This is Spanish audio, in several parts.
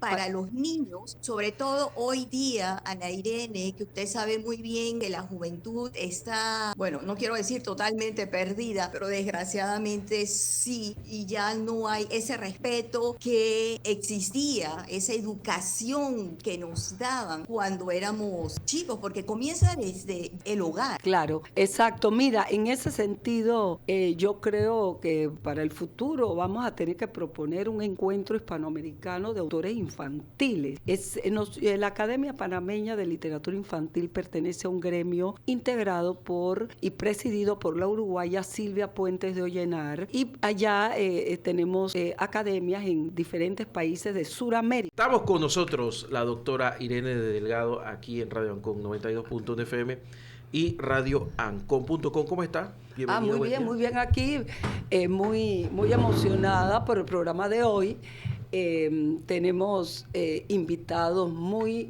para los niños, sobre todo hoy día, Ana Irene, que usted sabe muy bien que la juventud está, bueno, no quiero decir totalmente perdida, pero desgraciadamente sí, y ya no hay ese respeto que existía, esa educación que nos daban cuando éramos chicos, porque comienza desde el hogar. Claro, exacto. Mira, en ese sentido, yo creo que para el futuro vamos a tener que proponer un encuentro hispanoamericano de autores infantiles. La Academia Panameña de Literatura Infantil pertenece a un gremio integrado por y presidido por la uruguaya Silvia Puentes de Ollenar. Y allá tenemos academias en diferentes países de Sudamérica. Estamos con nosotros la doctora Irene de Delgado aquí en Radio Ancon 92.1 FM y radioancon.com. ¿Cómo está? Bienvenida. Muy bien aquí, muy emocionada por el programa de hoy. Tenemos invitados muy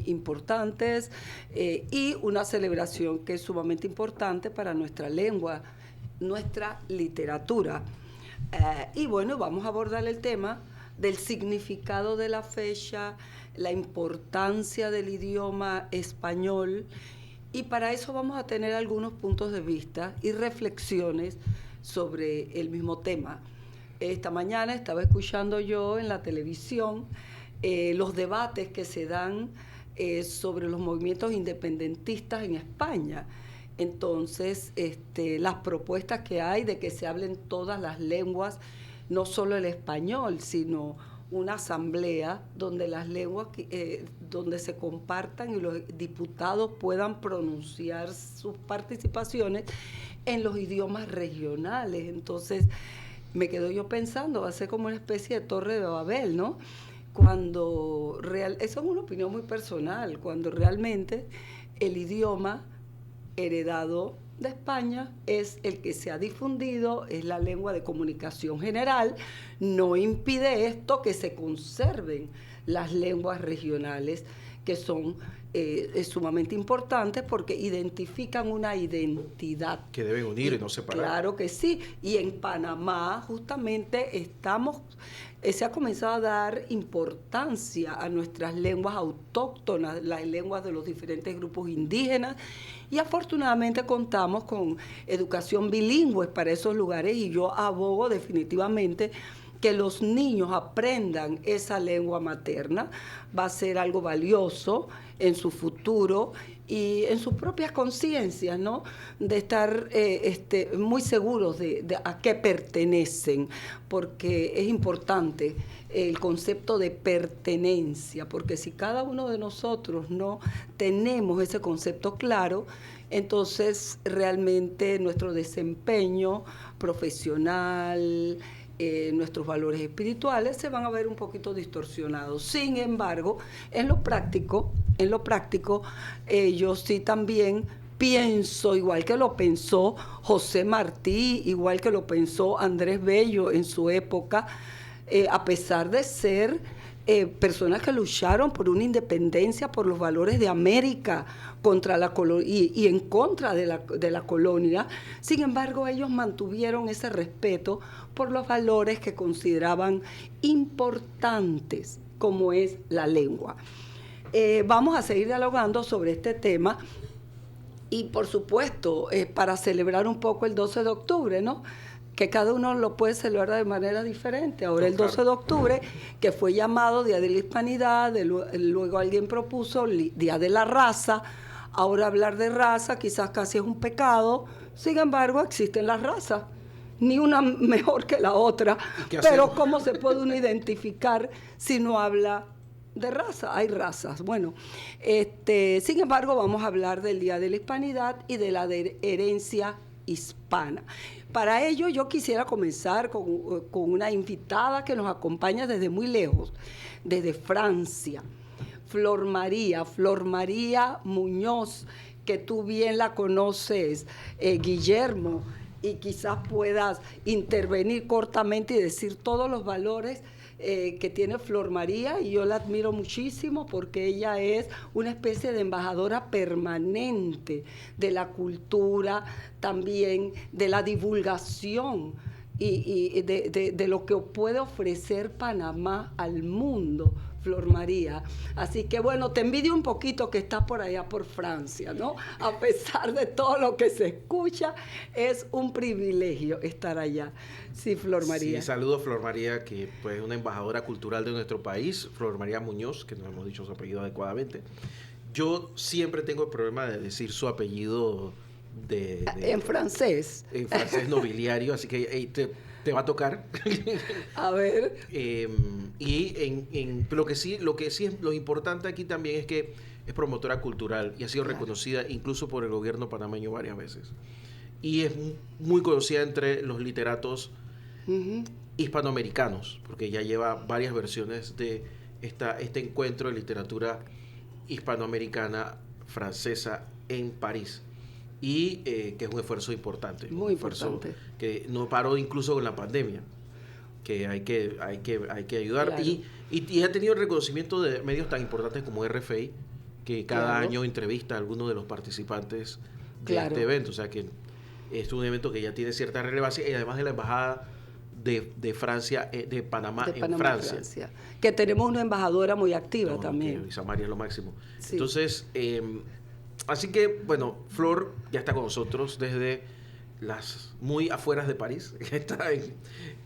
importantes y una celebración que es sumamente importante para nuestra lengua, nuestra literatura. Y bueno, vamos a abordar el tema del significado de la fecha, la importancia del idioma español. Y para eso vamos a tener algunos puntos de vista y reflexiones sobre el mismo tema. Esta mañana estaba escuchando yo en la televisión los debates que se dan sobre los movimientos independentistas en España. Entonces, las propuestas que hay de que se hablen todas las lenguas, no solo el español, sino una asamblea donde las lenguas, donde se compartan y los diputados puedan pronunciar sus participaciones en los idiomas regionales. Entonces, me quedo yo pensando, va a ser como una especie de torre de Babel, ¿no? Eso es una opinión muy personal, cuando realmente el idioma heredado de España es el que se ha difundido, es la lengua de comunicación general. No impide esto que se conserven las lenguas regionales, que son sumamente importantes porque identifican una identidad. Que deben unir y no separar. Claro que sí. Y en Panamá justamente se ha comenzado a dar importancia a nuestras lenguas autóctonas, las lenguas de los diferentes grupos indígenas, y afortunadamente contamos con educación bilingüe para esos lugares, y yo abogo definitivamente que los niños aprendan esa lengua materna. Va a ser algo valioso en su futuro y en sus propias conciencias, ¿no? De estar muy seguros de a qué pertenecen, porque es importante el concepto de pertenencia, porque si cada uno de nosotros no tenemos ese concepto claro, entonces realmente nuestro desempeño profesional, nuestros valores espirituales se van a ver un poquito distorsionados. Sin embargo, en lo práctico, yo sí también pienso, igual que lo pensó José Martí, igual que lo pensó Andrés Bello en su época, a pesar de ser personas que lucharon por una independencia, por los valores de América contra la y en contra de la colonia. Sin embargo, ellos mantuvieron ese respeto por los valores que consideraban importantes, como es la lengua. Vamos a seguir dialogando sobre este tema y, por supuesto, para celebrar un poco el 12 de octubre, ¿no? Que cada uno lo puede celebrar de manera diferente. Ahora el 12 de octubre, que fue llamado Día de la Hispanidad, luego alguien propuso Día de la Raza. Ahora hablar de raza quizás casi es un pecado. Sin embargo, existen las razas, ni una mejor que la otra. Pero ¿cómo se puede uno identificar si no habla de raza? Hay razas. Bueno, sin embargo, vamos a hablar del Día de la Hispanidad y de la herencia hispana. Para ello yo quisiera comenzar con una invitada que nos acompaña desde muy lejos, desde Francia, Flor María Muñoz, que tú bien la conoces, Guillermo, y quizás puedas intervenir cortamente y decir todos los valores que tiene Flor María, y yo la admiro muchísimo porque ella es una especie de embajadora permanente de la cultura, también de la divulgación y de lo que puede ofrecer Panamá al mundo, Flor María. Así que bueno, te envidio un poquito que estás por allá por Francia, ¿no? A pesar de todo lo que se escucha, es un privilegio estar allá. Sí, Flor María. Sí, saludo a Flor María, que pues, es una embajadora cultural de nuestro país, Flor María Muñoz, que no hemos dicho su apellido adecuadamente. Yo siempre tengo el problema de decir su apellido en francés. En francés nobiliario, así que te va a tocar. A ver. Y lo que sí es lo importante aquí también es que es promotora cultural y ha sido reconocida incluso por el gobierno panameño varias veces. Y es muy conocida entre los literatos hispanoamericanos, porque ya lleva varias versiones de este encuentro de literatura hispanoamericana francesa en París. Y que es un esfuerzo importante. Muy importante. Que no paró incluso con la pandemia, que hay que ayudar. Claro. Y ha tenido el reconocimiento de medios tan importantes como RFI, que cada año entrevista a algunos de los participantes de este evento. O sea que es un evento que ya tiene cierta relevancia, y además de la embajada de Francia, de Panamá en Francia. Que tenemos una embajadora muy activa también. Isamaria es lo máximo. Sí. Entonces, así que, bueno, Flor ya está con nosotros desde las muy afueras de París. Está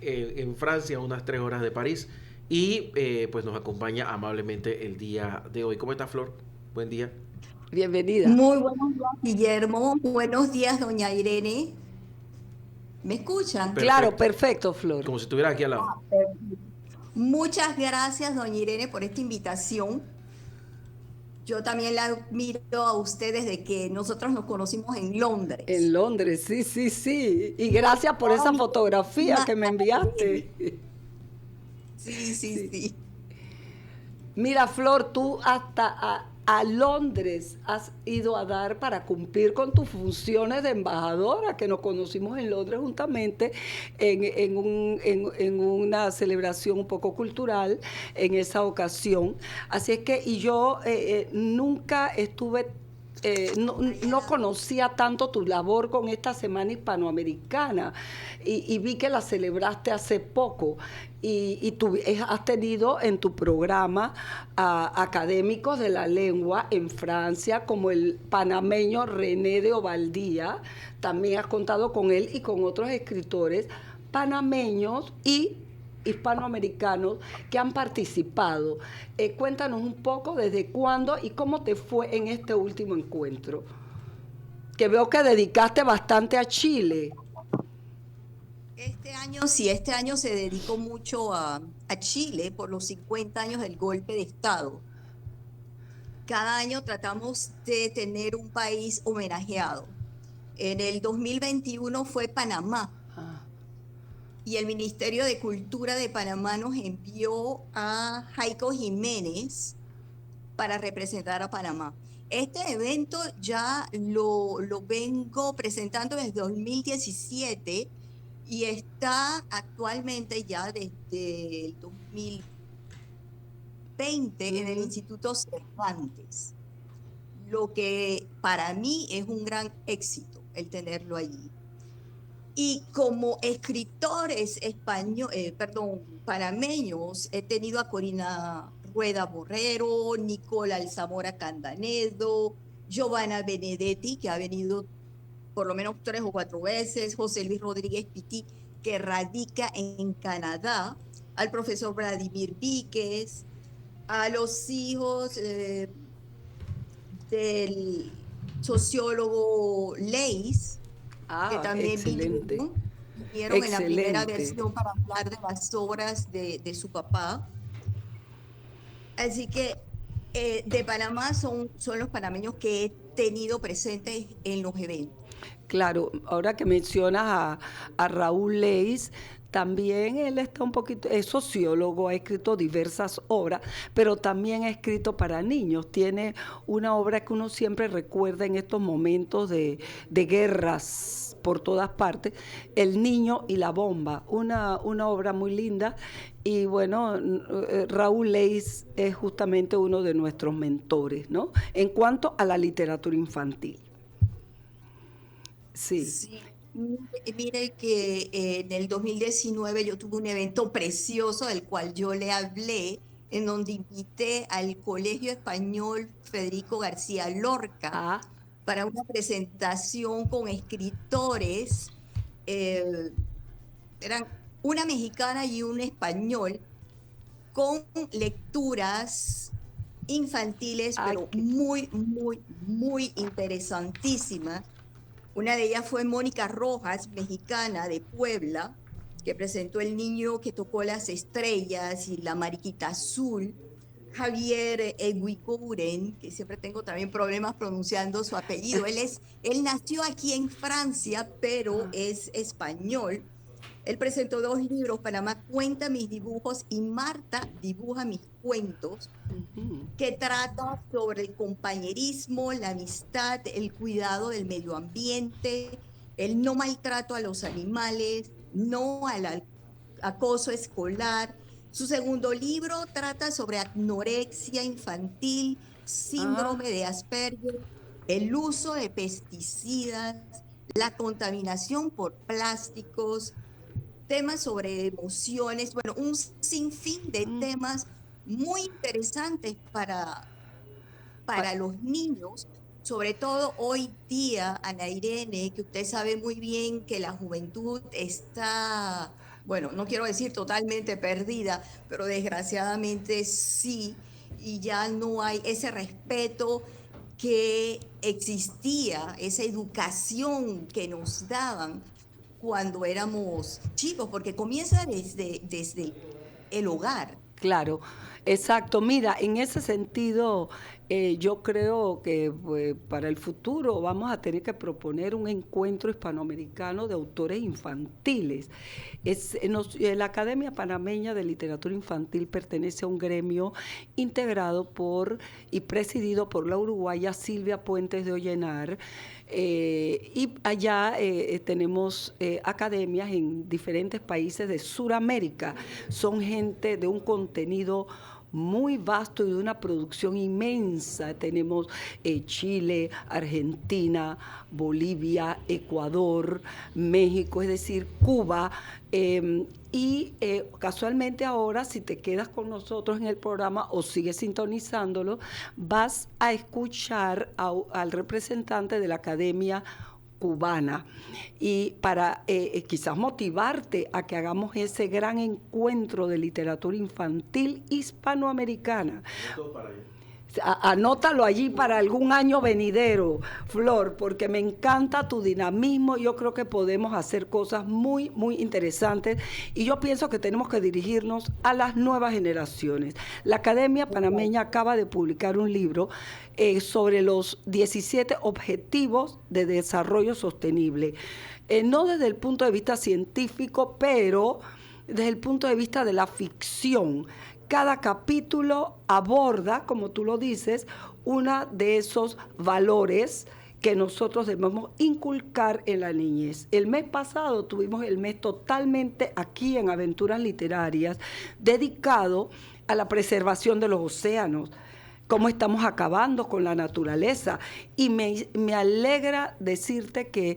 en Francia, unas 3 horas de París. Y pues nos acompaña amablemente el día de hoy. ¿Cómo está, Flor? Buen día. Bienvenida. Muy buenos días, Guillermo. Buenos días, doña Irene. ¿Me escuchan? Perfecto. Claro, perfecto, Flor. Como si estuviera aquí al lado. Muchas gracias, doña Irene, por esta invitación. Yo también la admiro a ustedes de que nosotros nos conocimos en Londres. En Londres, sí. Y gracias por esa fotografía que me enviaste. Sí. Mira, Flor, tú hasta a Londres has ido a dar para cumplir con tus funciones de embajadora, que nos conocimos en Londres juntamente en una celebración un poco cultural en esa ocasión. Así es que, y yo nunca estuve... no conocía tanto tu labor con esta Semana Hispanoamericana y vi que la celebraste hace poco y tú has tenido en tu programa académicos de la lengua en Francia, como el panameño René de Ovaldía. También has contado con él y con otros escritores panameños y hispanoamericanos que han participado. Cuéntanos un poco desde cuándo y cómo te fue en este último encuentro, que veo que dedicaste bastante a Chile. Este año se dedicó mucho a Chile por los 50 años del golpe de Estado. Cada año tratamos de tener un país homenajeado. En el 2021 fue Panamá. Y el Ministerio de Cultura de Panamá nos envió a Jaico Jiménez para representar a Panamá. Este evento ya lo vengo presentando desde 2017 y está actualmente ya desde el 2020 en el Instituto Cervantes, lo que para mí es un gran éxito el tenerlo allí. Y como escritores panameños, he tenido a Corina Rueda Borrero, Nicola Alzamora Candanedo, Giovanna Benedetti, que ha venido por lo menos 3 o 4 veces, José Luis Rodríguez Pití, que radica en Canadá, al profesor Vladimir Víquez, a los hijos del sociólogo Leis, que también vinieron en la primera versión para hablar de las obras de su papá. Así que de Panamá son los panameños que he tenido presentes en los eventos. Claro, ahora que mencionas a Raúl Leis, también él está un poquito, es sociólogo, ha escrito diversas obras, pero también ha escrito para niños. Tiene una obra que uno siempre recuerda en estos momentos de guerras por todas partes, El niño y la bomba, una obra muy linda. Y bueno, Raúl Leis es justamente uno de nuestros mentores, ¿no? En cuanto a la literatura infantil. Sí. Mire que en el 2019 yo tuve un evento precioso del cual yo le hablé, en donde invité al Colegio Español Federico García Lorca Ah, para una presentación con escritores, eh, eran una mexicana y un español, con lecturas infantiles, ah, pero muy, muy, muy interesantísimas. Una de ellas fue Mónica Rojas, mexicana de Puebla, que presentó El niño que tocó las estrellas y La mariquita azul. Javier Eguiguren, que siempre tengo también problemas pronunciando su apellido. Él nació aquí en Francia, pero ah, es español. Él presentó dos libros, Panamá cuenta mis dibujos y Marta dibuja mis cuentos, ujú. que trata sobre el compañerismo, la amistad, el cuidado del medio ambiente, el no maltrato a los animales, no al acoso escolar. Su segundo libro trata sobre anorexia infantil, Ah, síndrome de Asperger, el uso de pesticidas, la contaminación por plásticos, temas sobre emociones, bueno, un sinfín de mm, temas muy interesantes pa- para los niños, sobre todo hoy día, Ana Irene, que usted sabe muy bien que la juventud está, bueno, no quiero decir totalmente perdida, pero desgraciadamente sí, y ya no hay ese respeto que existía, esa educación que nos daban cuando éramos chicos, porque comienza desde el hogar. claro, exacto. Mira, en ese sentido, yo creo que para el futuro vamos a tener que proponer un encuentro hispanoamericano de autores infantiles. La Academia Panameña de Literatura Infantil pertenece a un gremio integrado por y presidido por la uruguaya Silvia Puentes de Ollenar. Y allá tenemos academias en diferentes países de Sudamérica. Son gente de un contenido muy vasto y de una producción inmensa. Tenemos Chile, Argentina, Bolivia, Ecuador, México, es decir, Cuba. Casualmente ahora, si te quedas con nosotros en el programa o sigues sintonizándolo, vas a escuchar al representante de la Academia Cubana y para quizás motivarte a que hagamos ese gran encuentro de literatura infantil hispanoamericana. Anótalo allí para algún año venidero, Flor, porque me encanta tu dinamismo. Yo creo que podemos hacer cosas muy, muy interesantes y yo pienso que tenemos que dirigirnos a las nuevas generaciones. La Academia Panameña acaba de publicar un libro sobre los 17 Objetivos de Desarrollo Sostenible. No desde el punto de vista científico, pero desde el punto de vista de la ficción. Cada capítulo aborda, como tú lo dices, uno de esos valores que nosotros debemos inculcar en la niñez. El mes pasado tuvimos el mes totalmente aquí en Aventuras Literarias dedicado a la preservación de los océanos, cómo estamos acabando con la naturaleza. Y me alegra decirte que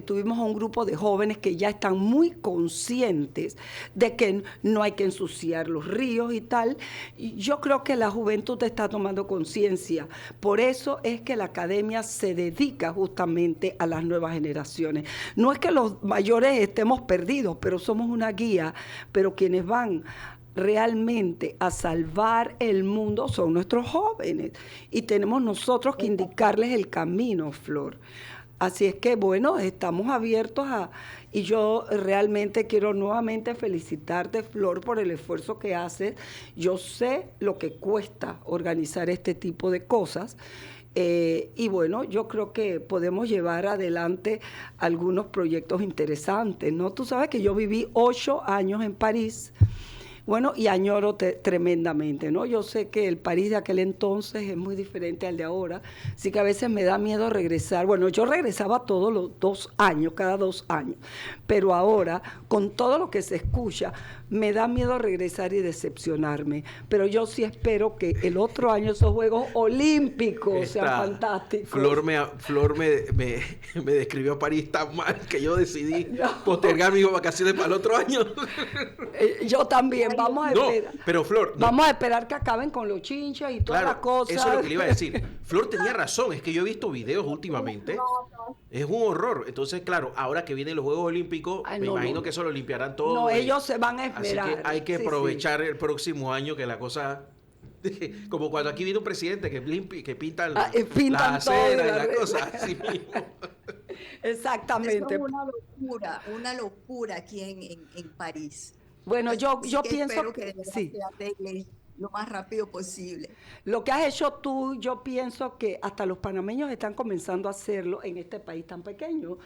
tuvimos a un grupo de jóvenes que ya están muy conscientes de que no hay que ensuciar los ríos y tal. Y yo creo que la juventud está tomando conciencia. Por eso es que la academia se dedica justamente a las nuevas generaciones. No es que los mayores estemos perdidos, pero somos una guía, pero quienes van realmente a salvar el mundo son nuestros jóvenes y tenemos nosotros que indicarles el camino, Flor. Así es que, bueno, estamos abiertos y yo realmente quiero nuevamente felicitarte, Flor, por el esfuerzo que haces. Yo sé lo que cuesta organizar este tipo de cosas. Y bueno, yo creo que podemos llevar adelante algunos proyectos interesantes, ¿no? Tú sabes que yo viví 8 años en París. Bueno, y añoro tremendamente, ¿no? Yo sé que el París de aquel entonces es muy diferente al de ahora, así que a veces me da miedo regresar. Bueno, yo regresaba todos los 2 años, cada 2 años, pero ahora, con todo lo que se escucha, me da miedo regresar y decepcionarme. Pero yo sí espero que el otro año esos Juegos Olímpicos sean fantásticos. Flor me describió a París tan mal que yo decidí postergar mis vacaciones para el otro año. Yo también, vamos a esperar. Pero Flor... Vamos a esperar que acaben con los chinches y todas las cosas. Eso es lo que le iba a decir. Flor tenía razón, es que yo he visto videos últimamente. Es un horror. Entonces, claro, ahora que vienen los Juegos Olímpicos, me imagino que eso lo limpiarán todo. No, ellos se van a esmerar. Así que hay que aprovechar el próximo año que la cosa... Como cuando aquí viene un presidente que pintan las aceras y las cosas así mismo. Exactamente. Es una locura aquí en París. Bueno, yo pienso espero que se arregle lo más rápido posible. Lo que has hecho tú, yo pienso que hasta los panameños están comenzando a hacerlo en este país tan pequeño.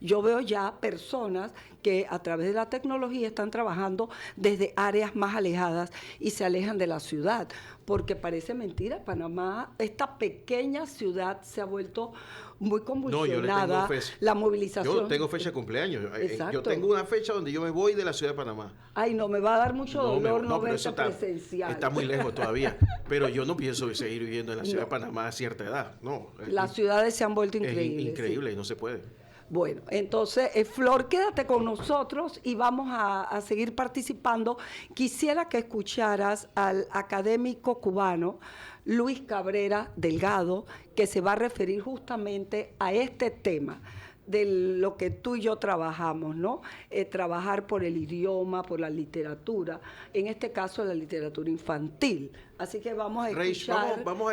Yo veo ya personas que a través de la tecnología están trabajando desde áreas más alejadas y se alejan de la ciudad, porque parece mentira, Panamá, esta pequeña ciudad se ha vuelto muy convulsionada. No, la movilización. Yo tengo fecha de cumpleaños. Exacto. Yo tengo una fecha donde yo me voy de la ciudad de Panamá. Ay, no, me va a dar mucho dolor no pero verte presencial. Está muy lejos todavía. Pero yo no pienso seguir viviendo en la ciudad de Panamá a cierta edad. No. Las ciudades se han vuelto increíbles. Es increíble y no se puede. Bueno, entonces, Flor, quédate con nosotros y vamos a seguir participando. Quisiera que escucharas al académico cubano Luis Cabrera Delgado, que se va a referir justamente a este tema de lo que tú y yo trabajamos, ¿no? Trabajar por el idioma, por la literatura, en este caso la literatura infantil. Así que vamos a escuchar, vamos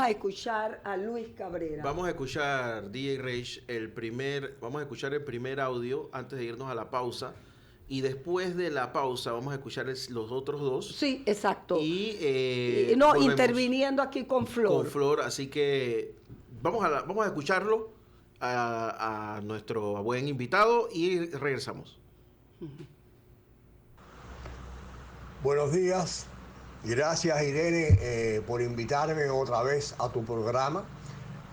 a escuchar a Luis Cabrera. Vamos a escuchar, DJ Reish, vamos a escuchar el primer audio antes de irnos a la pausa. Y después de la pausa vamos a escuchar los otros dos. Sí, exacto. Y interviniendo aquí con Flor. Con Flor, así que vamos a escucharlo a nuestro buen invitado y regresamos. Buenos días. Gracias, Irene, por invitarme otra vez a tu programa.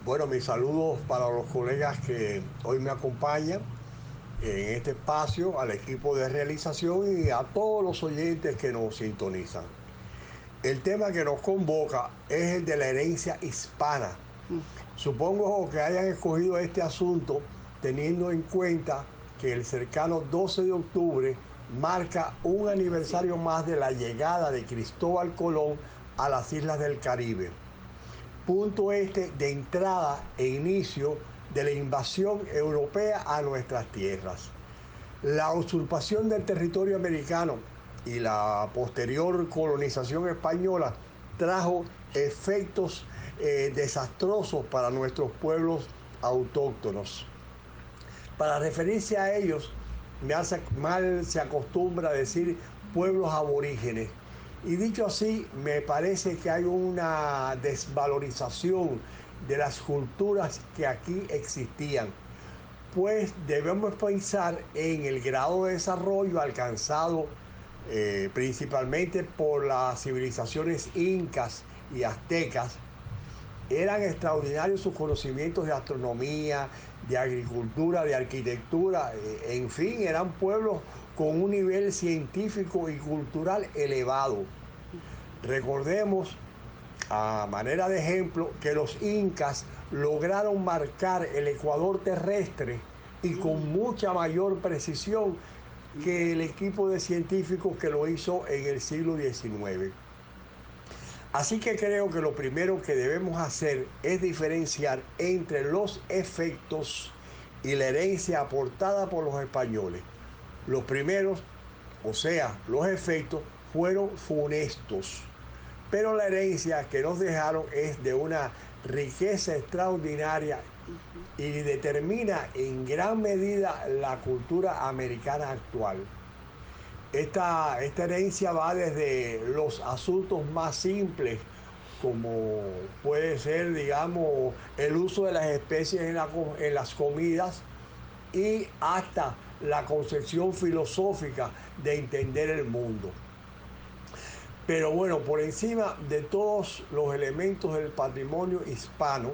Bueno, mis saludos para los colegas que hoy me acompañan en este espacio, al equipo de realización y a todos los oyentes que nos sintonizan. El tema que nos convoca es el de la herencia hispana. Supongo que hayan escogido este asunto teniendo en cuenta que el cercano 12 de octubre marca un aniversario más de la llegada de Cristóbal Colón a las islas del Caribe. Punto de entrada e inicio de la invasión europea a nuestras tierras. La usurpación del territorio americano y la posterior colonización española trajo efectos desastrosos para nuestros pueblos autóctonos. Para referirse a ellos, mal se acostumbra a decir pueblos aborígenes. Y dicho así, me parece que hay una desvalorización de las culturas que aquí existían, pues debemos pensar en el grado de desarrollo alcanzado principalmente por las civilizaciones incas y aztecas. Eran extraordinarios sus conocimientos de astronomía, de agricultura, de arquitectura, en fin, eran pueblos con un nivel científico y cultural elevado. Recordemos, a manera de ejemplo, que los incas lograron marcar el ecuador terrestre y con mucha mayor precisión que el equipo de científicos que lo hizo en el siglo XIX. Así que creo que lo primero que debemos hacer es diferenciar entre los efectos y la herencia aportada por los españoles. Los primeros, o sea, los efectos, fueron funestos, pero la herencia que nos dejaron es de una riqueza extraordinaria y determina en gran medida la cultura americana actual. Esta herencia va desde los asuntos más simples, como puede ser, digamos, el uso de las especies en las comidas, y hasta la concepción filosófica de entender el mundo. Pero bueno, por encima de todos los elementos del patrimonio hispano,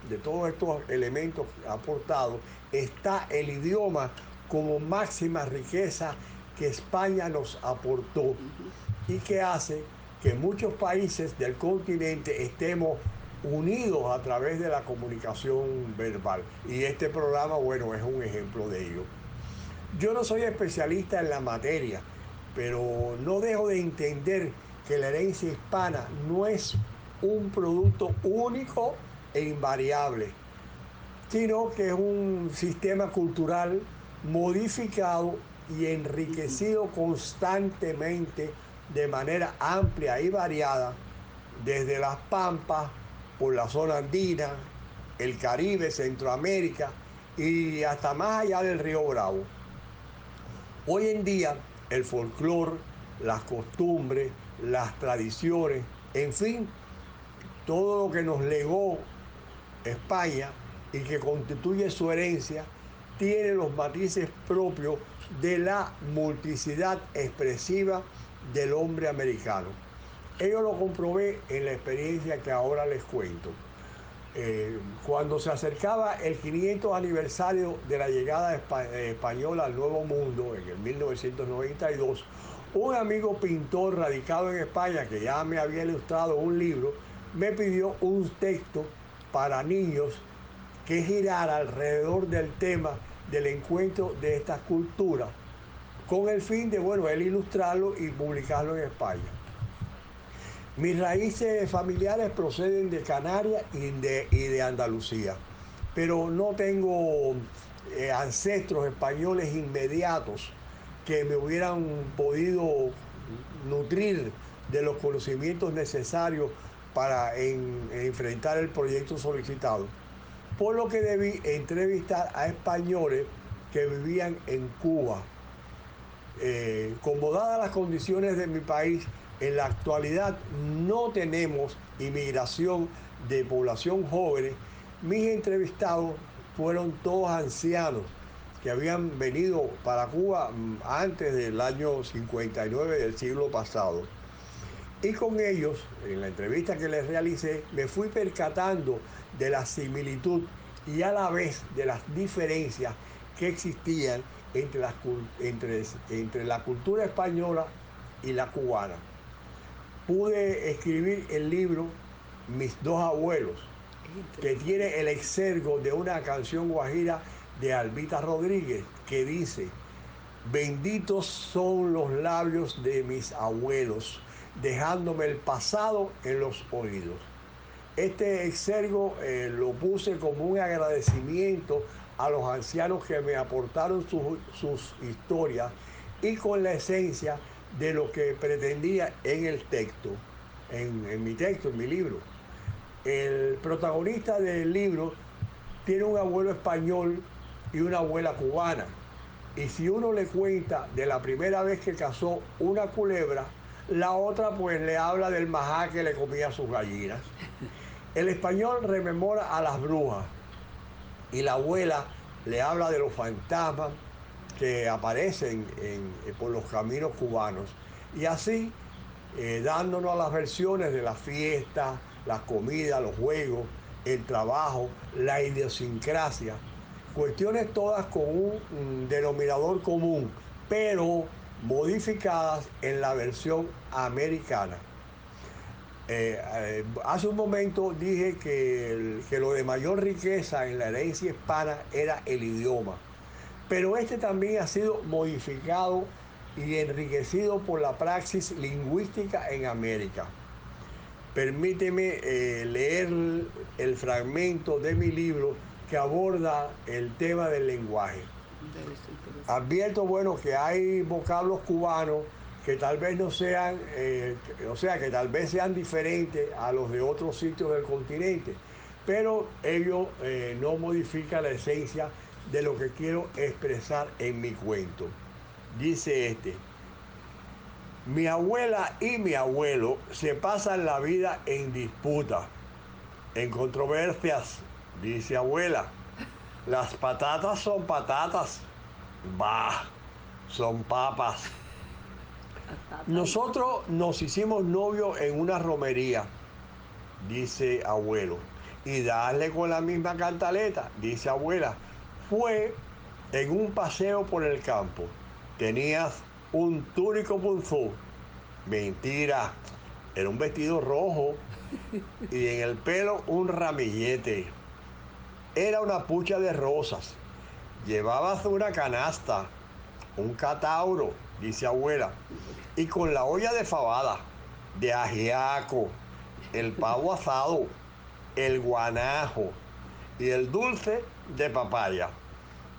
de todos estos elementos aportados, está el idioma como máxima riqueza que España nos aportó y que hace que muchos países del continente estemos unidos a través de la comunicación verbal. Y este programa, bueno, es un ejemplo de ello. Yo no soy especialista en la materia, pero no dejo de entender que la herencia hispana no es un producto único e invariable, sino que es un sistema cultural modificado y enriquecido constantemente de manera amplia y variada, desde las Pampas, por la zona andina, el Caribe, Centroamérica y hasta más allá del río Bravo. Hoy en día el folclore, las costumbres, las tradiciones, en fin, todo lo que nos legó España y que constituye su herencia, tiene los matices propios de la multiplicidad expresiva del hombre americano. Ello lo comprobé en la experiencia que ahora les cuento. Cuando se acercaba el 500 aniversario de la llegada española al Nuevo Mundo, en el 1992, un amigo pintor radicado en España, que ya me había ilustrado un libro, me pidió un texto para niños que girara alrededor del tema del encuentro de estas culturas, con el fin de, bueno, él ilustrarlo y publicarlo en España. Mis raíces familiares proceden de Canarias y de Andalucía, pero no tengo ancestros españoles inmediatos que me hubieran podido nutrir de los conocimientos necesarios para enfrentar el proyecto solicitado. Por lo que debí entrevistar a españoles que vivían en Cuba. Como dadas las condiciones de mi país, en la actualidad no tenemos inmigración de población joven. Mis entrevistados fueron todos ancianos que habían venido para Cuba antes del año 59 del siglo pasado. Y con ellos, en la entrevista que les realicé, me fui percatando de la similitud y a la vez de las diferencias que existían entre la cultura española y la cubana. Pude escribir el libro Mis dos abuelos, que tiene el excergo de una canción guajira de Albita Rodríguez, que dice: benditos son los labios de mis abuelos, dejándome el pasado en los oídos. Este excergo lo puse como un agradecimiento a los ancianos que me aportaron sus historias y con la esencia de lo que pretendía en el texto, en mi texto, en mi libro. El protagonista del libro tiene un abuelo español y una abuela cubana. Y si uno le cuenta de la primera vez que cazó una culebra, la otra pues le habla del majá que le comía a sus gallinas. El español rememora a las brujas y la abuela le habla de los fantasmas que aparecen por los caminos cubanos. Y así, dándonos las versiones de las fiestas, las comidas, los juegos, el trabajo, la idiosincrasia, cuestiones todas con un denominador común, pero modificadas en la versión americana. Hace un momento dije que lo de mayor riqueza en la herencia hispana era el idioma, pero este también ha sido modificado y enriquecido por la praxis lingüística en América. Permíteme leer el fragmento de mi libro que aborda el tema del lenguaje. Advierto, bueno, que hay vocablos cubanos que tal vez no sean, que tal vez sean diferentes a los de otros sitios del continente, pero ello no modifica la esencia de lo que quiero expresar en mi cuento. Dice mi abuela y mi abuelo se pasan la vida en disputa, en controversias. Dice abuela, las patatas son patatas, bah, son papas. Nosotros nos hicimos novios en una romería, dice abuelo. Y darle con la misma cantaleta, dice abuela. Fue en un paseo por el campo. Tenías un túnico punzú. Mentira, era un vestido rojo y en el pelo un ramillete. Era una pucha de rosas. Llevabas una canasta, un catauro, dice abuela, y con la olla de fabada, de ajiaco, el pavo asado, el guanajo y el dulce de papaya,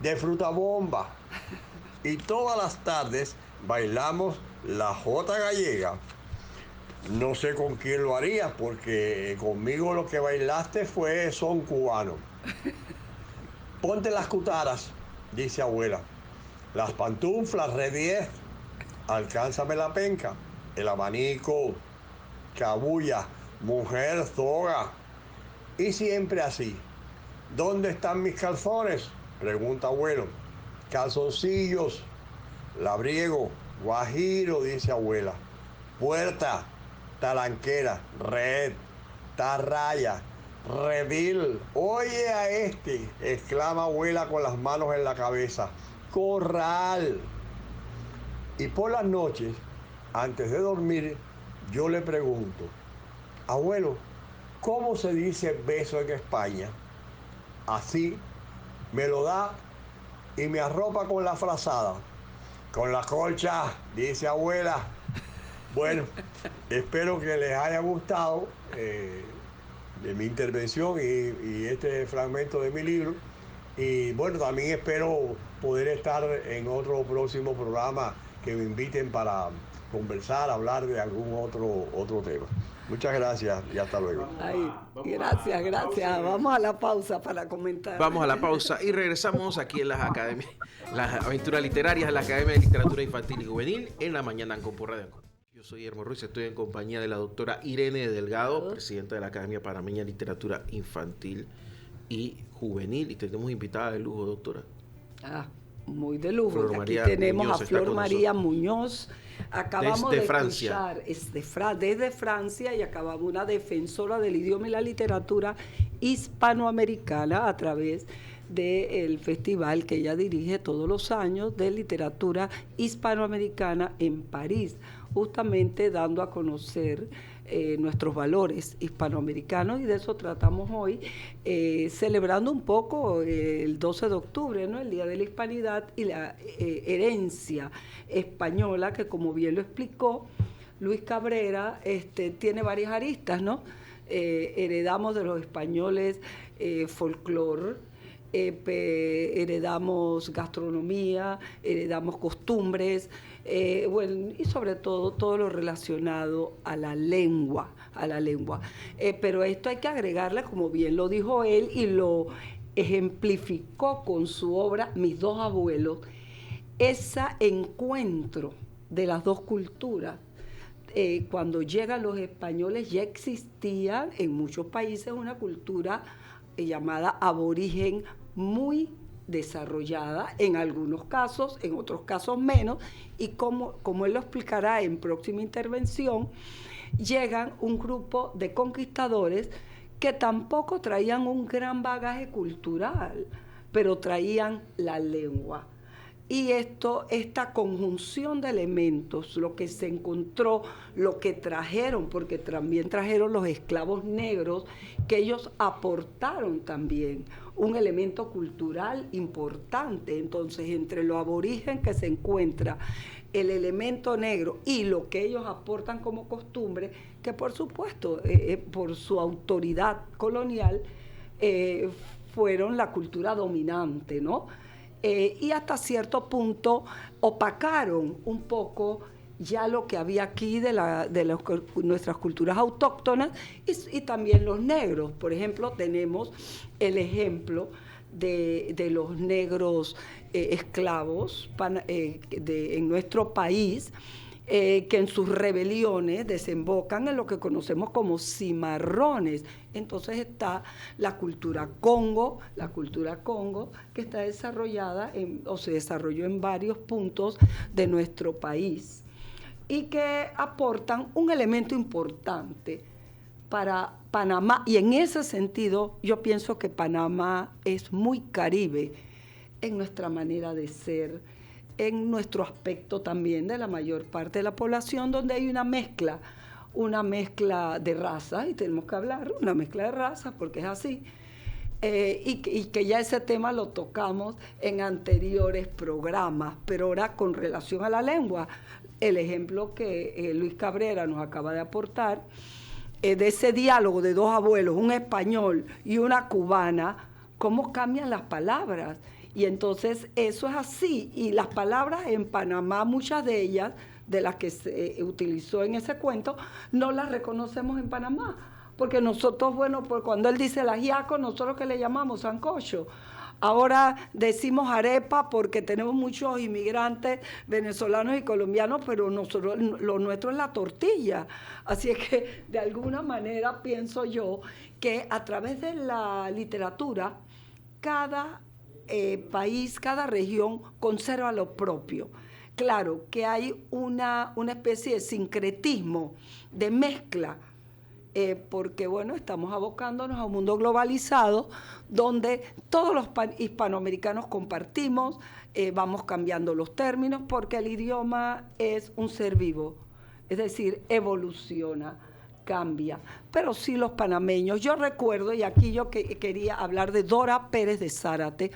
de fruta bomba. Y todas las tardes bailamos la jota gallega. No sé con quién lo harías, porque conmigo lo que bailaste fue son cubano. Ponte las cutaras, dice abuela, las pantuflas, re 10, alcánzame la penca, el abanico, cabulla, mujer, soga. Y siempre así. ¿Dónde están mis calzones? Pregunta abuelo. Calzoncillos, labriego, guajiro, dice abuela. Puerta, talanquera, red, tarraya, redil. Oye a este, exclama abuela con las manos en la cabeza. Corral. Y por las noches, antes de dormir, yo le pregunto, abuelo, ¿cómo se dice beso en España? Así me lo da y me arropa con la frazada. Con la colcha, dice abuela. Bueno, espero que les haya gustado de mi intervención y este fragmento de mi libro. Y bueno, también espero poder estar en otro próximo programa que me inviten para conversar, hablar de algún otro tema. Muchas gracias y hasta luego. Ay, gracias. Vamos a la pausa para comentar. Vamos a la pausa y regresamos aquí en las aventuras literarias de la Academia de Literatura Infantil y Juvenil en la mañana con Radio Anchor. Yo soy Guillermo Ruiz, estoy en compañía de la doctora Irene Delgado, presidenta de la Academia Panameña de Literatura Infantil y Juvenil. Y tenemos invitada de lujo, doctora. Muy de lujo. Flor Aquí María tenemos Muñoz a Flor María Muñoz. Acabamos desde de Francia. escuchar desde Francia y acabamos una defensora del idioma y la literatura hispanoamericana a través del festival que ella dirige todos los años de literatura hispanoamericana en París, justamente dando a conocer nuestros valores hispanoamericanos, y de eso tratamos hoy, celebrando un poco el 12 de octubre, ¿no? El Día de la Hispanidad y la herencia española, que como bien lo explicó Luis Cabrera, tiene varias aristas, ¿no? Heredamos de los españoles folclore, heredamos gastronomía, heredamos costumbres, bueno, y sobre todo lo relacionado a la lengua. Pero esto hay que agregarle, como bien lo dijo él y lo ejemplificó con su obra Mis dos abuelos, ese encuentro de las dos culturas. Cuando llegan los españoles ya existía en muchos países una cultura llamada aborigen muy desarrollada, en algunos casos, en otros casos menos, y como él lo explicará en próxima intervención, llegan un grupo de conquistadores que tampoco traían un gran bagaje cultural, pero traían la lengua. Y esta conjunción de elementos, lo que se encontró, lo que trajeron, porque también trajeron los esclavos negros, que ellos aportaron también un elemento cultural importante. Entonces, entre lo aborigen que se encuentra, el elemento negro y lo que ellos aportan como costumbre, que por supuesto, por su autoridad colonial, fueron la cultura dominante, ¿no? Y hasta cierto punto opacaron un poco ya lo que había aquí de nuestras culturas autóctonas y también los negros. Por ejemplo, tenemos el ejemplo de los negros esclavos en nuestro país, que en sus rebeliones desembocan en lo que conocemos como cimarrones. Entonces está la cultura Congo, que está desarrollada o se desarrolló en varios puntos de nuestro país. y que aportan un elemento importante para Panamá. Y en ese sentido, yo pienso que Panamá es muy caribe en nuestra manera de ser, en nuestro aspecto también de la mayor parte de la población, donde hay una mezcla de razas, y tenemos que hablar, una mezcla de razas, porque es así. Y que ya ese tema lo tocamos en anteriores programas, pero ahora con relación a la lengua, el ejemplo que Luis Cabrera nos acaba de aportar, de ese diálogo de dos abuelos, un español y una cubana, cómo cambian las palabras. Y entonces eso es así, y las palabras en Panamá, muchas de ellas, de las que se utilizó en ese cuento, no las reconocemos en Panamá. Porque nosotros, bueno, pues cuando él dice el ajiaco, nosotros que le llamamos sancocho. Ahora decimos arepa porque tenemos muchos inmigrantes venezolanos y colombianos, pero nosotros, lo nuestro es la tortilla. Así es que de alguna manera pienso yo que a través de la literatura, cada país, cada región conserva lo propio. Claro que hay una especie de sincretismo, de mezcla, porque bueno, estamos abocándonos a un mundo globalizado donde todos los hispanoamericanos compartimos, vamos cambiando los términos porque el idioma es un ser vivo, es decir, evoluciona, cambia. Pero sí los panameños, yo recuerdo, y aquí yo quería hablar de Dora Pérez de Zárate,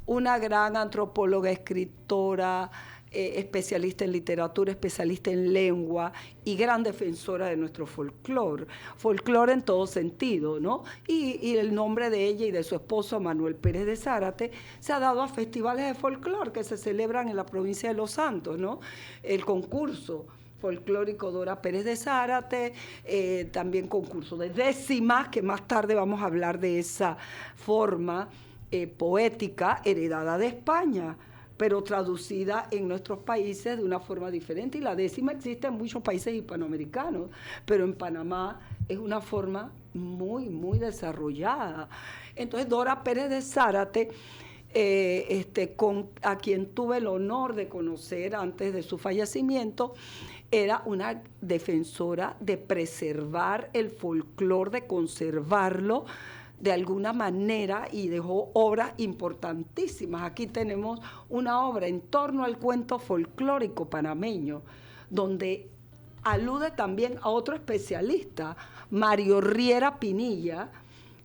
una gran antropóloga, escritora, especialista en literatura, especialista en lengua y gran defensora de nuestro folclore. Folclore en todo sentido, ¿no? Y el nombre de ella y de su esposo, Manuel Pérez de Zárate, se ha dado a festivales de folclore que se celebran en la provincia de Los Santos, ¿no? El concurso folclórico Dora Pérez de Zárate, también concurso de décimas, que más tarde vamos a hablar de esa forma poética heredada de España, pero traducida en nuestros países de una forma diferente. Y la décima existe en muchos países hispanoamericanos, pero en Panamá es una forma muy, muy desarrollada. Entonces, Dora Pérez de Zárate, a quien tuve el honor de conocer antes de su fallecimiento, era una defensora de preservar el folclore, de conservarlo de alguna manera, y dejó obras importantísimas. Aquí tenemos una obra en torno al cuento folclórico panameño, donde alude también a otro especialista, Mario Riera Pinilla,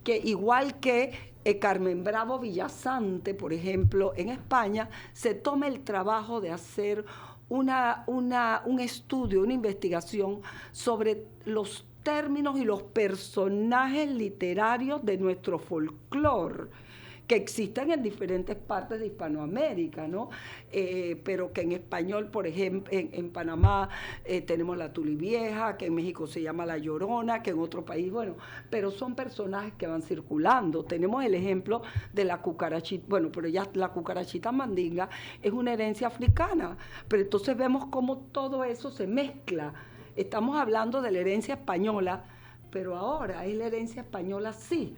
que igual que Carmen Bravo Villasante, por ejemplo, en España, se toma el trabajo de hacer un estudio, una investigación sobre los términos y los personajes literarios de nuestro folclore, que existen en diferentes partes de Hispanoamérica, ¿no? Pero que en español, por ejemplo, en Panamá tenemos la Tulivieja, que en México se llama la Llorona, que en otro país, bueno, pero son personajes que van circulando. Tenemos el ejemplo de la cucarachita, bueno, pero ya la cucarachita mandinga es una herencia africana, pero entonces vemos cómo todo eso se mezcla. Estamos hablando de la herencia española, pero ahora es la herencia española, sí,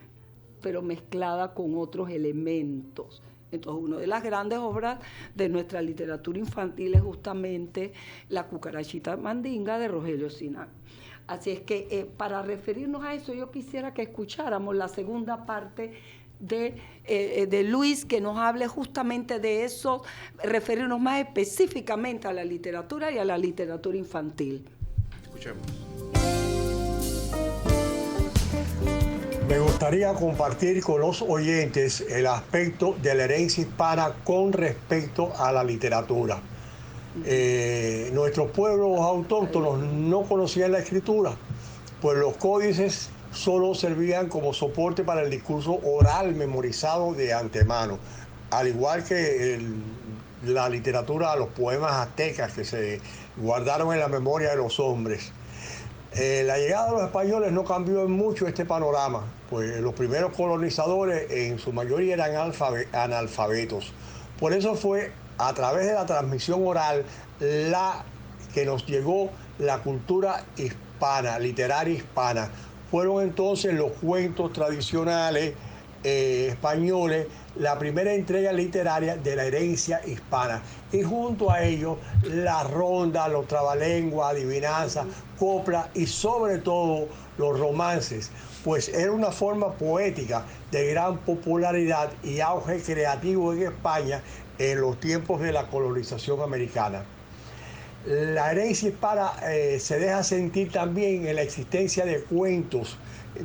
pero mezclada con otros elementos. Entonces, una de las grandes obras de nuestra literatura infantil es justamente La cucarachita mandinga de Rogelio Sinan. Así es que para referirnos a eso, yo quisiera que escucháramos la segunda parte de Luis, que nos hable justamente de eso, referirnos más específicamente a la literatura y a la literatura infantil. Escuchemos. Me gustaría compartir con los oyentes el aspecto de la herencia hispana con respecto a la literatura. Nuestros pueblos autóctonos no conocían la escritura, pues los códices solo servían como soporte para el discurso oral memorizado de antemano, al igual que la literatura, los poemas aztecas que se guardaron en la memoria de los hombres. La llegada de los españoles no cambió en mucho este panorama, pues los primeros colonizadores en su mayoría eran analfabetos. Por eso fue a través de la transmisión oral la que nos llegó la cultura hispana, literaria hispana. Fueron entonces los cuentos tradicionales, españoles la primera entrega literaria de la herencia hispana. Y junto a ello, la ronda, los trabalenguas, adivinanzas, copla y sobre todo los romances, pues era una forma poética de gran popularidad y auge creativo en España en los tiempos de la colonización americana. La herencia hispana se deja sentir también en la existencia de cuentos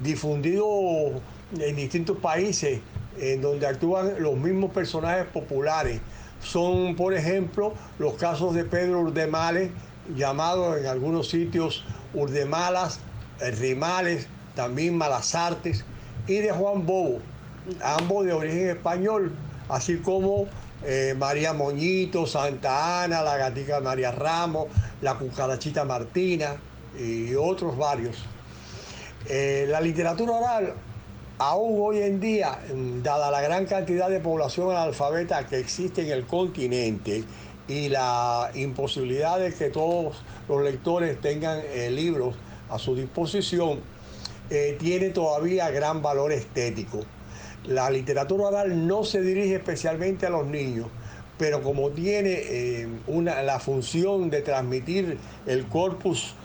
difundidos en distintos países, en donde actúan los mismos personajes populares. Son, por ejemplo, los casos de Pedro Urdemales, llamado en algunos sitios Urdemalas, Rimales, también Malasartes, y de Juan Bobo, ambos de origen español, así como María Moñito, Santa Ana, la gatica María Ramos, la cucarachita Martina y otros varios. La literatura oral, aún hoy en día, dada la gran cantidad de población analfabeta que existe en el continente y la imposibilidad de que todos los lectores tengan libros a su disposición, tiene todavía gran valor estético. La literatura oral no se dirige especialmente a los niños, pero como tiene la función de transmitir el corpus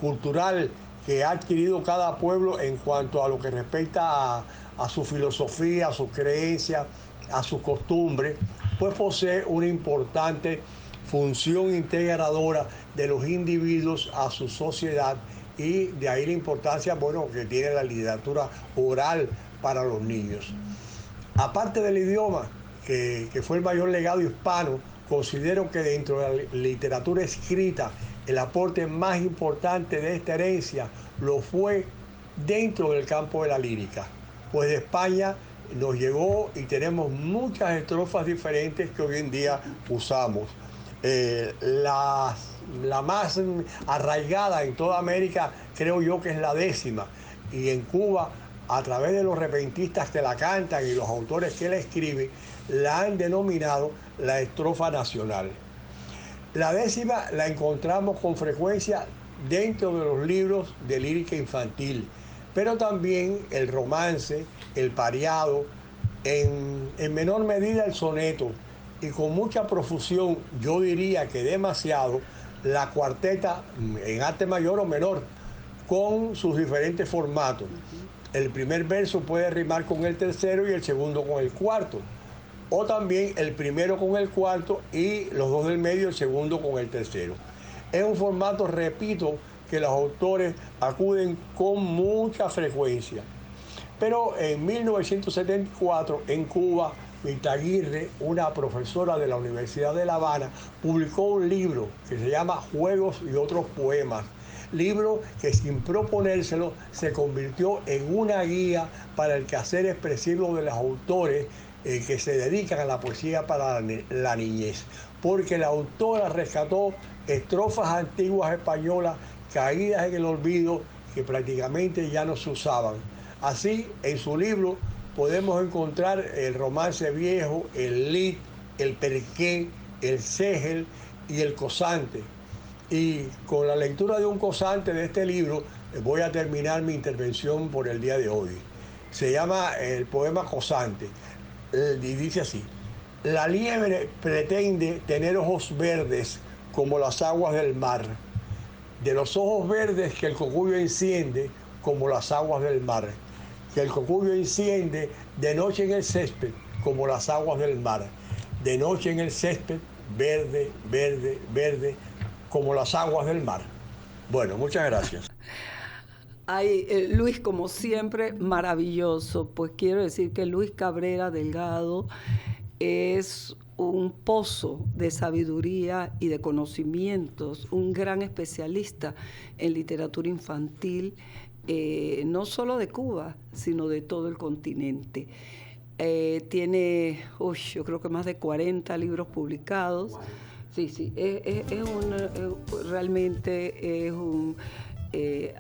cultural que ha adquirido cada pueblo en cuanto a lo que respecta a su filosofía, a sus creencias, a sus costumbres, pues posee una importante función integradora de los individuos a su sociedad, y de ahí la importancia, bueno, que tiene la literatura oral para los niños. Aparte del idioma, que fue el mayor legado hispano, considero que dentro de la literatura escrita, el aporte más importante de esta herencia lo fue dentro del campo de la lírica, pues de España nos llegó y tenemos muchas estrofas diferentes que hoy en día usamos. La más arraigada en toda América creo yo que es la 10ª, y en Cuba, a través de los repentistas que la cantan y los autores que la escriben, la han denominado la estrofa nacional. La 10ª la encontramos con frecuencia dentro de los libros de lírica infantil, pero también el romance, el pareado, en menor medida el soneto, y con mucha profusión, yo diría que demasiado, la cuarteta en arte mayor o menor, con sus diferentes formatos. El primer verso puede rimar con el tercero y el segundo con el cuarto, o también el primero con el cuarto y los dos del medio, el segundo con el tercero. Es un formato, repito, que los autores acuden con mucha frecuencia. Pero en 1974, en Cuba, Mirta Aguirre, una profesora de la Universidad de La Habana, publicó un libro que se llama Juegos y otros poemas. Libro que, sin proponérselo, se convirtió en una guía para el quehacer expresivo de los autores que se dedican a la poesía para la niñez, porque la autora rescató estrofas antiguas españolas caídas en el olvido, que prácticamente ya no se usaban. Así, en su libro podemos encontrar el romance viejo, el lit, el perqué, el ségel y el cosante. Y con la lectura de un cosante de este libro voy a terminar mi intervención por el día de hoy. Se llama el poema Cosante y dice así: la liebre pretende tener ojos verdes como las aguas del mar, de los ojos verdes que el cocuyo enciende como las aguas del mar, que el cocuyo enciende de noche en el césped como las aguas del mar, de noche en el césped, verde, verde, verde, como las aguas del mar. Bueno, muchas gracias. Ay, Luis, como siempre, maravilloso. Pues quiero decir que Luis Cabrera Delgado es un pozo de sabiduría y de conocimientos, un gran especialista en literatura infantil, no solo de Cuba, sino de todo el continente. Tiene, yo creo que más de 40 libros publicados. Wow. Sí, realmente es un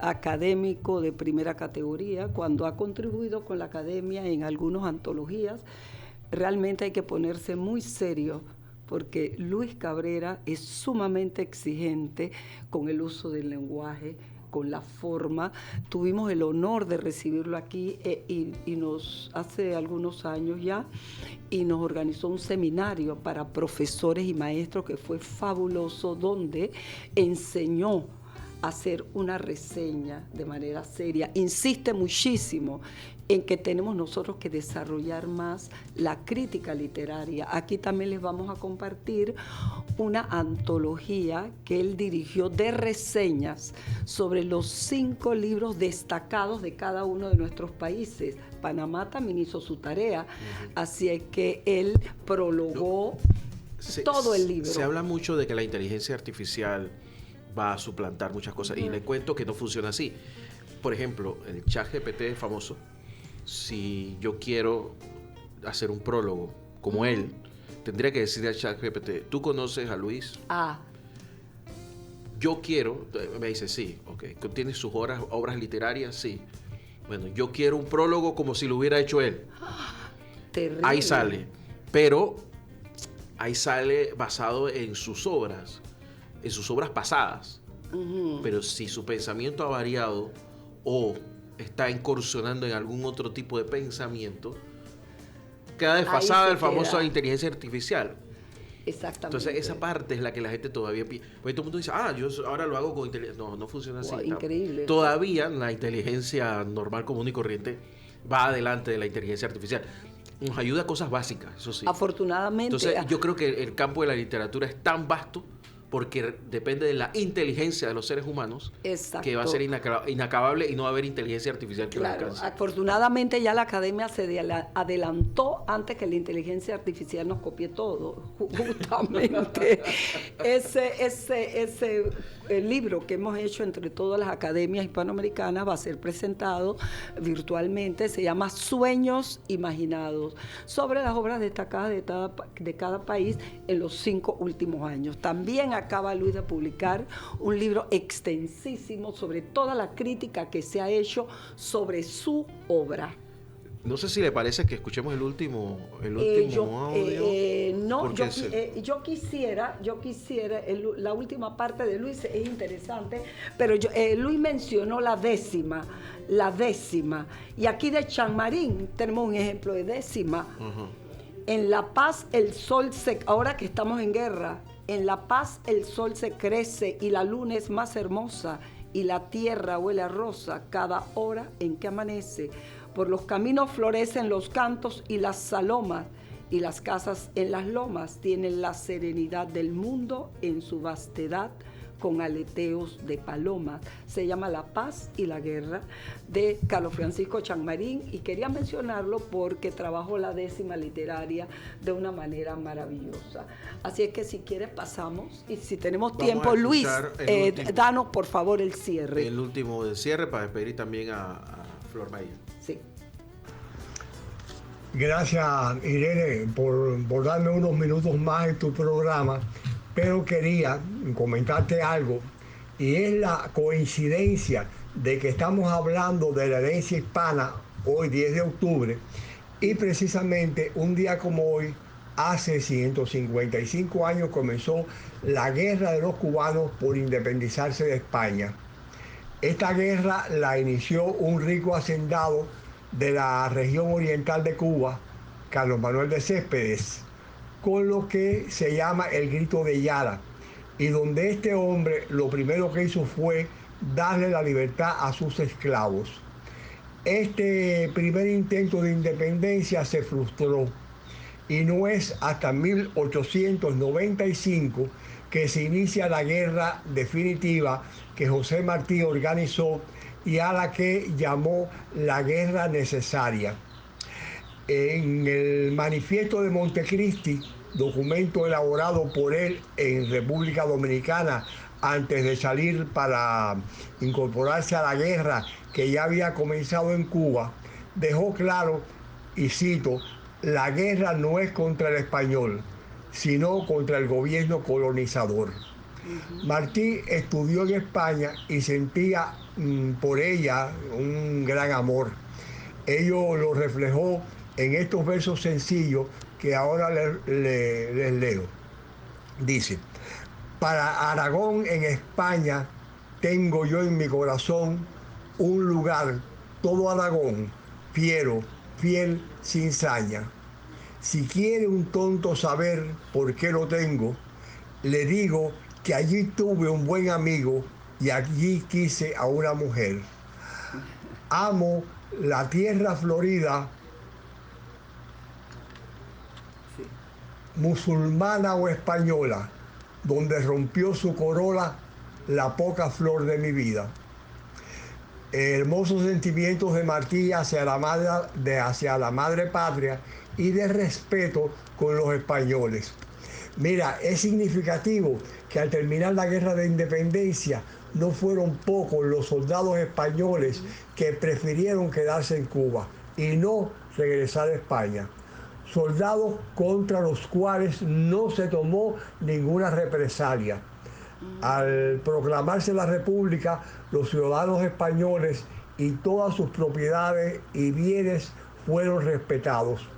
académico de primera categoría. Cuando ha contribuido con la academia en algunas antologías, realmente hay que ponerse muy serio, porque Luis Cabrera es sumamente exigente con el uso del lenguaje, con la forma. Tuvimos el honor de recibirlo aquí y nos hace algunos años ya, y nos organizó un seminario para profesores y maestros que fue fabuloso, donde enseñó a hacer una reseña de manera seria. Insiste muchísimo en que tenemos nosotros que desarrollar más la crítica literaria. Aquí también les vamos a compartir una antología que él dirigió de reseñas sobre los 5 libros destacados de cada uno de nuestros países. Panamá también hizo su tarea, así es que él prologó todo el libro. Se habla mucho de que la inteligencia artificial va a suplantar muchas cosas, y le cuento que no funciona así. Por ejemplo, el ChatGPT es famoso. Si yo quiero hacer un prólogo como él, tendría que decirle al ChatGPT: ¿tú conoces a Luis? Yo quiero, me dice sí, ok. ¿Tienes sus obras literarias? Sí. Bueno, yo quiero un prólogo como si lo hubiera hecho él. Terrible. Ahí sale, pero ahí sale basado en sus obras pasadas. Pero si su pensamiento ha variado o está incursionando en algún otro tipo de pensamiento, queda desfasada el famoso inteligencia artificial. Exactamente. Entonces esa parte es la que la gente todavía pide. Porque todo el mundo dice: yo ahora lo hago con inteligencia. No funciona así. Increíble. Todavía la inteligencia normal, común y corriente va adelante de la inteligencia artificial. Nos ayuda a cosas básicas, eso sí. Afortunadamente. Entonces yo creo que el campo de la literatura es tan vasto porque depende de la inteligencia de los seres humanos. Exacto. Que va a ser inacabable y no va a haber inteligencia artificial que lo alcance. Afortunadamente ya la academia se adelantó antes que la inteligencia artificial nos copie todo. Justamente el libro que hemos hecho entre todas las academias hispanoamericanas va a ser presentado virtualmente. Se llama Sueños Imaginados, sobre las obras destacadas de cada país en los 5 últimos años. También acaba Luis de publicar un libro extensísimo sobre toda la crítica que se ha hecho sobre su obra. No sé si le parece que escuchemos el último audio. No, yo quisiera, la última parte de Luis es interesante, pero Luis mencionó la décima, y aquí de Chamartín tenemos un ejemplo de décima. En La Paz el sol ahora que estamos en guerra, en La Paz el sol se crece y la luna es más hermosa y la tierra huele a rosa cada hora en que amanece. Por los caminos florecen los cantos y las salomas, y las casas en las lomas tienen la serenidad del mundo en su vastedad, con aleteos de palomas. Se llama La Paz y la Guerra, de Carlos Francisco Chamartín, y quería mencionarlo porque trabajó la décima literaria de una manera maravillosa. Así es que si quieres pasamos, y si tenemos tiempo, Luis, danos por favor el cierre. El último del cierre para despedir también a Flor Bahía. Sí. Gracias, Irene, por darme unos minutos más en tu programa, pero quería comentarte algo, y es la coincidencia de que estamos hablando de la herencia hispana hoy, 10 de octubre, y precisamente un día como hoy, hace 155 años, comenzó la guerra de los cubanos por independizarse de España. Esta guerra la inició un rico hacendado de la región oriental de Cuba, Carlos Manuel de Céspedes, con lo que se llama el Grito de Yara, y donde este hombre lo primero que hizo fue darle la libertad a sus esclavos. Este primer intento de independencia se frustró, y no es hasta 1895 que se inicia la guerra definitiva que José Martí organizó y a la que llamó la guerra necesaria. En el manifiesto de Montecristi, documento elaborado por él en República Dominicana antes de salir para incorporarse a la guerra que ya había comenzado en Cuba, dejó claro, y cito: la guerra no es contra el español, sino contra el gobierno colonizador. Martí estudió en España y sentía por ella un gran amor. Ello lo reflejó en estos versos sencillos que ahora les leo. Dice: para Aragón en España tengo yo en mi corazón un lugar todo Aragón, fiero, fiel, sin saña. Si quiere un tonto saber por qué lo tengo, le digo que allí tuve un buen amigo y allí quise a una mujer. Amo la tierra florida, Sí. musulmana o española, donde rompió su corola la poca flor de mi vida. Hermosos sentimientos de Martí hacia hacia la madre patria y de respeto con los españoles. Mira, es significativo que al terminar la guerra de independencia no fueron pocos los soldados españoles que prefirieron quedarse en Cuba y no regresar a España. Soldados contra los cuales no se tomó ninguna represalia. Al proclamarse la República, los ciudadanos españoles y todas sus propiedades y bienes fueron respetados.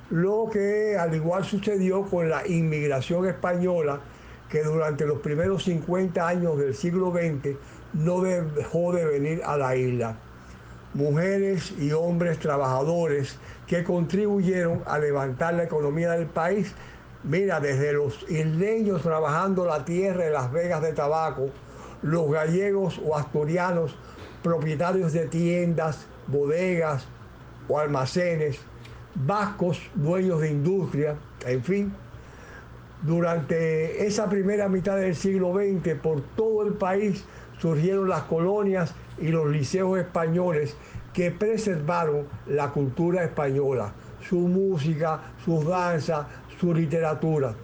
Lo que al igual sucedió con la inmigración española, que durante los primeros 50 años del siglo XX no dejó de venir a la isla. Mujeres y hombres trabajadores que contribuyeron a levantar la economía del país. Mira, desde los isleños trabajando la tierra en las vegas de tabaco, los gallegos o asturianos, propietarios de tiendas, bodegas o almacenes, vascos, dueños de industria, en fin. Durante esa primera mitad del siglo XX, por todo el país surgieron las colonias y los liceos españoles que preservaron la cultura española, su música, sus danzas, su literatura.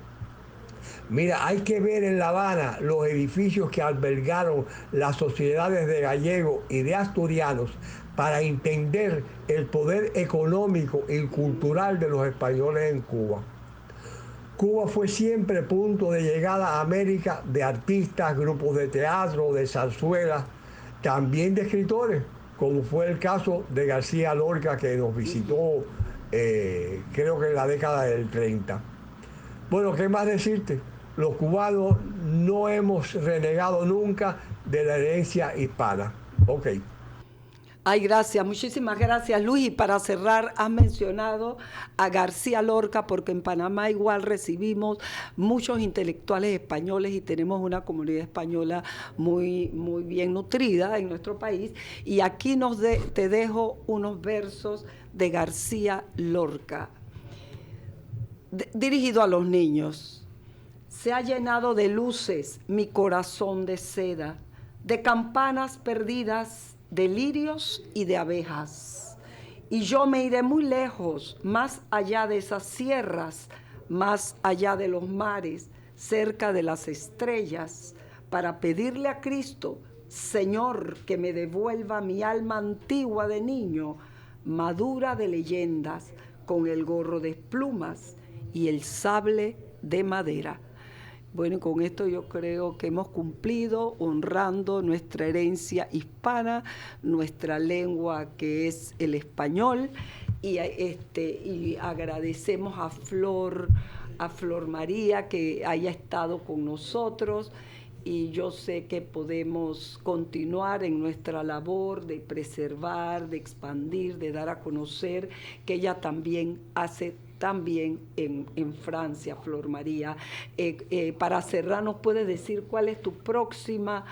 Mira, hay que ver en La Habana los edificios que albergaron las sociedades de gallegos y de asturianos para entender el poder económico y cultural de los españoles en Cuba. Cuba fue siempre punto de llegada a América de artistas, grupos de teatro, de zarzuela, también de escritores, como fue el caso de García Lorca, que nos visitó creo que en la década del 30. Bueno, ¿qué más decirte? Los cubanos no hemos renegado nunca de la herencia hispana. Ok. Ay, gracias, muchísimas gracias, Luis. Y para cerrar, has mencionado a García Lorca, porque en Panamá igual recibimos muchos intelectuales españoles y tenemos una comunidad española muy, muy bien nutrida en nuestro país. Y aquí te dejo unos versos de García Lorca, dirigido a los niños. Se ha llenado de luces mi corazón de seda, de campanas perdidas, de lirios y de abejas. Y yo me iré muy lejos, más allá de esas sierras, más allá de los mares, cerca de las estrellas, para pedirle a Cristo, Señor, que me devuelva mi alma antigua de niño, madura de leyendas, con el gorro de plumas y el sable de madera. Bueno, con esto yo creo que hemos cumplido honrando nuestra herencia hispana, nuestra lengua que es el español, y agradecemos a Flor María que haya estado con nosotros, y yo sé que podemos continuar en nuestra labor de preservar, de expandir, de dar a conocer, que ella también hace también en Francia, Flor María. Para cerrar, ¿nos puedes decir cuál es tu próxima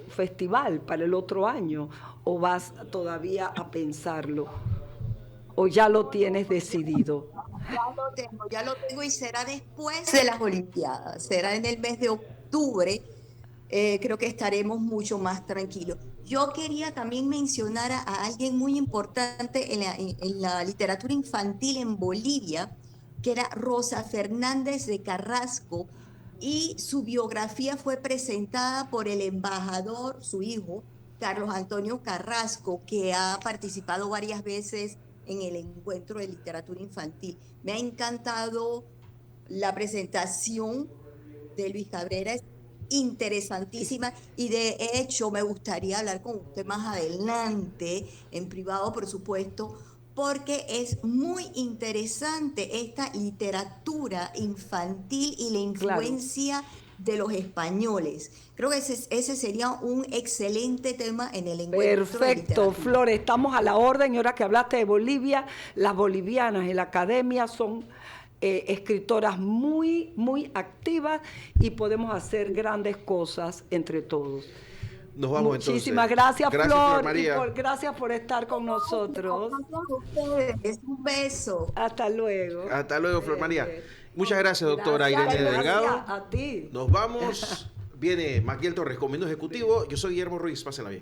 festival para el otro año? ¿O vas todavía a pensarlo? ¿O ya lo tienes decidido? Ya lo tengo y será después de las Olimpiadas, será en el mes de octubre. Creo que estaremos mucho más tranquilos. Yo quería también mencionar a alguien muy importante en la literatura infantil en Bolivia, que era Rosa Fernández de Carrasco, y su biografía fue presentada por el embajador, su hijo, Carlos Antonio Carrasco, que ha participado varias veces en el encuentro de literatura infantil. Me ha encantado la presentación de Luis Cabrera, es interesantísima, y de hecho me gustaría hablar con usted más adelante, en privado por supuesto, porque es muy interesante esta literatura infantil y la influencia de los españoles. Creo que ese sería un excelente tema en el encuentro de Perfecto, literatura. Flor, estamos a la orden. Y ahora que hablaste de Bolivia, las bolivianas en la academia son escritoras muy, muy activas y podemos hacer grandes cosas entre todos. Nos vamos entonces. Muchísimas gracias, Flor Flor, María. gracias por estar con nosotros. Es un beso. Hasta luego. Hasta luego, Flor María. Muchas gracias, doctora Gracias, Irene Delgado. gracias a ti. Nos vamos. Viene Maquiel Torres, Comando Ejecutivo. Yo soy Guillermo Ruiz. Pásenla bien.